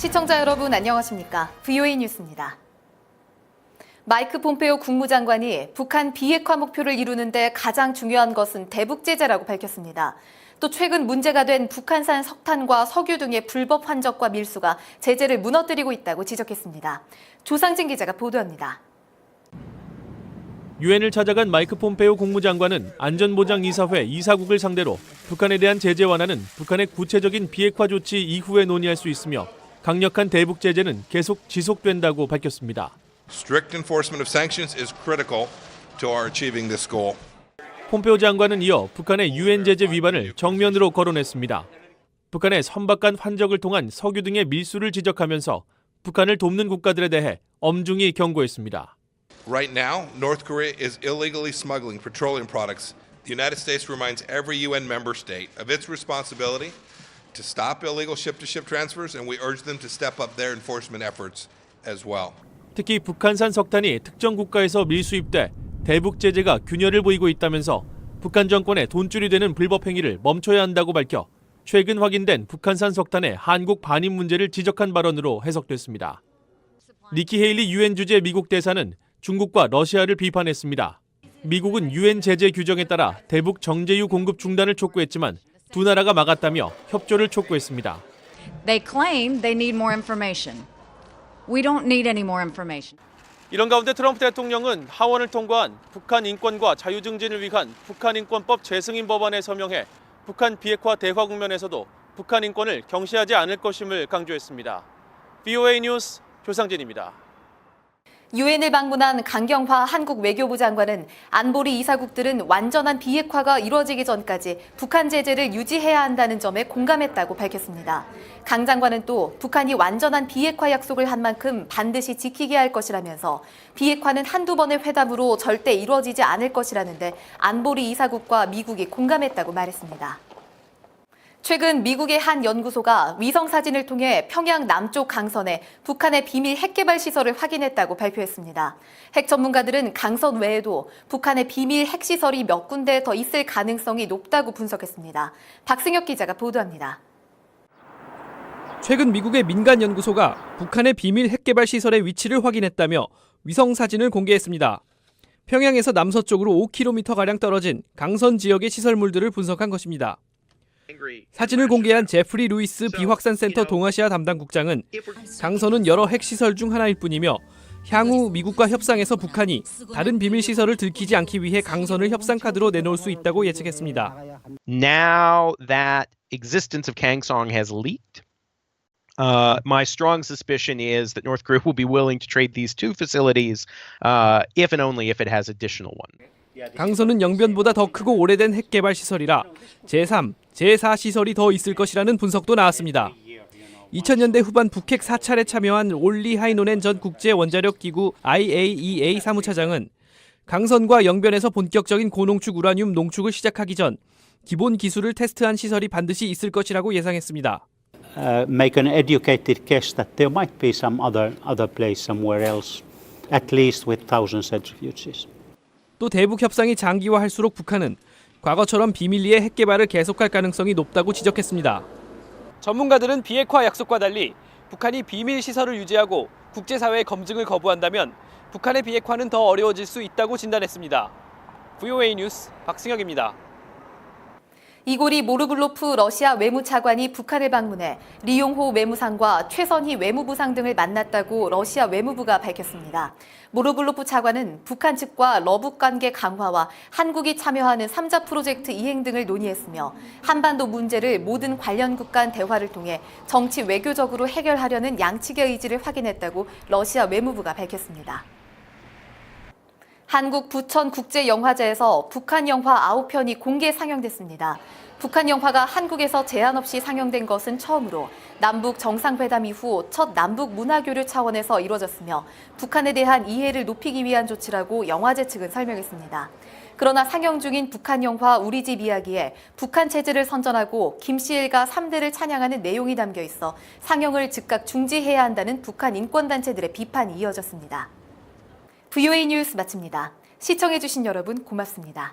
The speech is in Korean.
시청자 여러분 안녕하십니까? VOA 뉴스입니다. 마이크 폼페오 국무장관이 북한 비핵화 목표를 이루는데 가장 중요한 것은 대북 제재라고 밝혔습니다. 또 최근 문제가 된 북한산 석탄과 석유 등의 불법 환적과 밀수가 제재를 무너뜨리고 있다고 지적했습니다. 조상진 기자가 보도합니다. 유엔을 찾아간 마이크 폼페오 국무장관은 안전보장이사회 이사국을 상대로 북한에 대한 제재 완화는 북한의 구체적인 비핵화 조치 이후에 논의할 수 있으며 강력한 대북 제재는 계속 지속된다고 밝혔습니다. Strict enforcement of sanctions is critical to our achieving this goal. 폼페오 장관은 이어 북한의 유엔 제재 위반을 정면으로 거론했습니다. 북한의 선박간 환적을 통한 석유 등의 밀수를 지적하면서 북한을 돕는 국가들에 대해 엄중히 경고했습니다. Right now, North Korea is illegally smuggling petroleum products. The United States reminds every UN member state of its responsibility to stop illegal ship-to-ship transfers, and we urge them to step up their enforcement efforts as well. 특히 북한산 석탄이 특정 국가에서 밀수입돼 대북 제재가 균열을 보이고 있다면서 북한 정권의 돈줄이 되는 불법 행위를 멈춰야 한다고 밝혀 최근 확인된 북한산 석탄의 한국 반입 문제를 지적한 발언으로 해석됐습니다. 니키 헤일리 유엔 주재 미국 대사는 중국과 러시아를 비판했습니다. 미국은 유엔 제재 규정에 따라 대북 정제유 공급 중단을 촉구했지만 두 나라가 막았다며 협조를 촉구했습니다. They claim they need more information. We don't need any more information. 이런 가운데 트럼프 대통령은 하원을 통과한 북한 인권과 자유 증진을 위한 북한 인권법 재승인 법안에 서명해 북한 비핵화 대화 국면에서도 북한 인권을 경시하지 않을 것임을 강조했습니다. VOA 뉴스 조상진입니다. 유엔을 방문한 강경화 한국 외교부 장관은 안보리 이사국들은 완전한 비핵화가 이루어지기 전까지 북한 제재를 유지해야 한다는 점에 공감했다고 밝혔습니다. 강 장관은 또 북한이 완전한 비핵화 약속을 한 만큼 반드시 지키게 할 것이라면서 비핵화는 한두 번의 회담으로 절대 이루어지지 않을 것이라는데 안보리 이사국과 미국이 공감했다고 말했습니다. 최근 미국의 한 연구소가 위성 사진을 통해 평양 남쪽 강선에 북한의 비밀 핵개발 시설을 확인했다고 발표했습니다. 핵 전문가들은 강선 외에도 북한의 비밀 핵시설이 몇 군데 더 있을 가능성이 높다고 분석했습니다. 박승혁 기자가 보도합니다. 최근 미국의 민간 연구소가 북한의 비밀 핵개발 시설의 위치를 확인했다며 위성 사진을 공개했습니다. 평양에서 남서쪽으로 5km가량 떨어진 강선 지역의 시설물들을 분석한 것입니다. 사진을 공개한 제프리 루이스 비확산 센터 동아시아 담당 국장은 강선은 여러 핵시설 중 하나일 뿐이며 향후 미국과 협상에서 북한이 다른 비밀 시설을 들키지 않기 위해 강선을 협상 카드로 내놓을 수 있다고 예측했습니다. Now that existence of Kangsong has leaked, my strong suspicion is that North Korea will be willing to trade these two facilities if and only if it has additional one. 강선은 영변보다 더 크고 오래된 핵개발 시설이라 제3, 제4 시설이 더 있을 것이라는 분석도 나왔습니다. 2000년대 후반 북핵 4차례 참여한 올리 하이노넨 전 국제원자력기구 IAEA 사무차장은 강선과 영변에서 본격적인 고농축 우라늄 농축을 시작하기 전 기본 기술을 테스트한 시설이 반드시 있을 것이라고 예상했습니다. Make an educated guess that there might be some other place somewhere else, at least with thousands centrifuges. 또 대북 협상이 장기화할수록 북한은 과거처럼 비밀리에 핵개발을 계속할 가능성이 높다고 지적했습니다. 전문가들은 비핵화 약속과 달리 북한이 비밀 시설을 유지하고 국제사회의 검증을 거부한다면 북한의 비핵화는 더 어려워질 수 있다고 진단했습니다. VOA 뉴스 박승혁입니다. 이고리 모르글로프 러시아 외무차관이 북한을 방문해 리용호 외무상과 최선희 외무부상 등을 만났다고 러시아 외무부가 밝혔습니다. 모르글로프 차관은 북한 측과 러북 관계 강화와 한국이 참여하는 3자 프로젝트 이행 등을 논의했으며 한반도 문제를 모든 관련국 간 대화를 통해 정치 외교적으로 해결하려는 양측의 의지를 확인했다고 러시아 외무부가 밝혔습니다. 한국 부천국제영화제에서 북한 영화 9편이 공개 상영됐습니다. 북한 영화가 한국에서 제한 없이 상영된 것은 처음으로 남북 정상회담 이후 첫 남북 문화교류 차원에서 이루어졌으며 북한에 대한 이해를 높이기 위한 조치라고 영화제 측은 설명했습니다. 그러나 상영 중인 북한 영화 우리 집 이야기에 북한 체제를 선전하고 김씨 일가 3대를 찬양하는 내용이 담겨 있어 상영을 즉각 중지해야 한다는 북한 인권단체들의 비판이 이어졌습니다. VOA 뉴스 마칩니다. 시청해주신 여러분 고맙습니다.